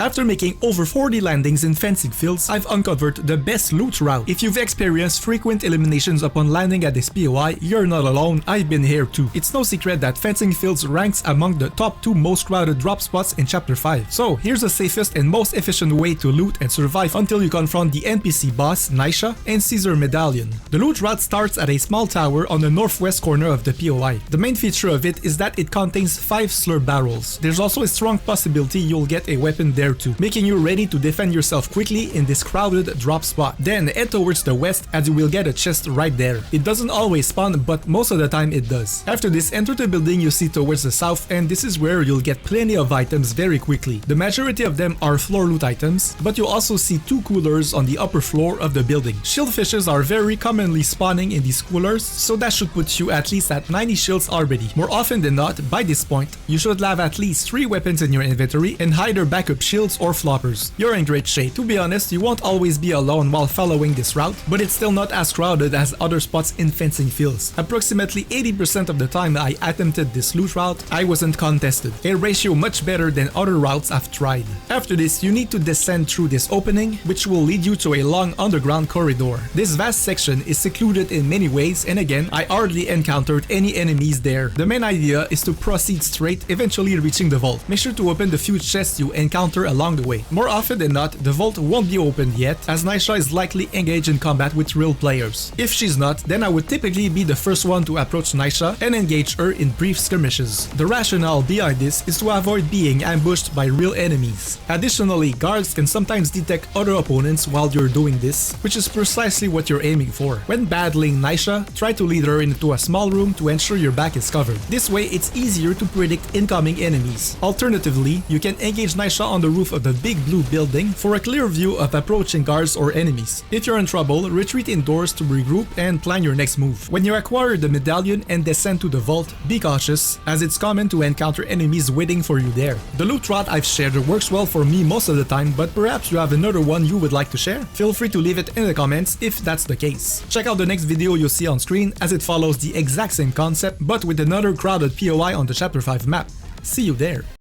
After making over 40 landings in fencing fields, I've uncovered the best loot route. If you've experienced frequent eliminations upon landing at this POI, you're not alone, I've been here too. It's no secret that fencing fields ranks among the top 2 most crowded drop spots in Chapter 5. So here's the safest and most efficient way to loot and survive until you confront the NPC boss, Nisha, and Caesar Medallion. The loot route starts at a small tower on the northwest corner of the POI. The main feature of it is that it contains 5 slurp barrels. There's also a strong possibility you'll get a weapon there too, making you ready to defend yourself quickly in this crowded drop spot. Then head towards the west as you will get a chest right there. It doesn't always spawn, but most of the time it does. After this, enter the building you see towards the south, and this is where you'll get plenty of items very quickly. The majority of them are floor loot items, but you'll also see 2 coolers on the upper floor of the building. Shield fishes are very commonly spawning in these coolers, so that should put you at least at 90 shields already. More often than not, by this point, you should have at least 3 weapons in your inventory and either backup shields or floppers. You're in great shape. To be honest, you won't always be alone while following this route, but it's still not as crowded as other spots in fencing fields. Approximately 80% of the time I attempted this loot route, I wasn't contested, a ratio much better than other routes I've tried. After this, you need to descend through this opening, which will lead you to a long underground corridor. This vast section is secluded in many ways, and again, I hardly encountered any enemies there. The main idea is to proceed straight, eventually reaching the vault. Make sure to open the few chests you encounter along the way. More often than not, the vault won't be opened yet, as Nisha is likely engaged in combat with real players. If she's not, then I would typically be the first one to approach Nisha and engage her in brief skirmishes. The rationale behind this is to avoid being ambushed by real enemies. Additionally, guards can sometimes detect other opponents while you're doing this, which is precisely what you're aiming for. When battling Nisha, try to lead her into a small room to ensure your back is covered. This way, it's easier to predict incoming enemies. Alternatively, you can engage Nisha on the roof of the big blue building for a clear view of approaching guards or enemies. If you're in trouble, retreat indoors to regroup and plan your next move. When you acquire the medallion and descend to the vault, be cautious, as it's common to encounter enemies waiting for you there. The loot route I've shared works well for me most of the time, but perhaps you have another one you would like to share? Feel free to leave it in the comments if that's the case. Check out the next video you'll see on screen, as it follows the exact same concept but with another crowded POI on the Chapter 5 map. See you there!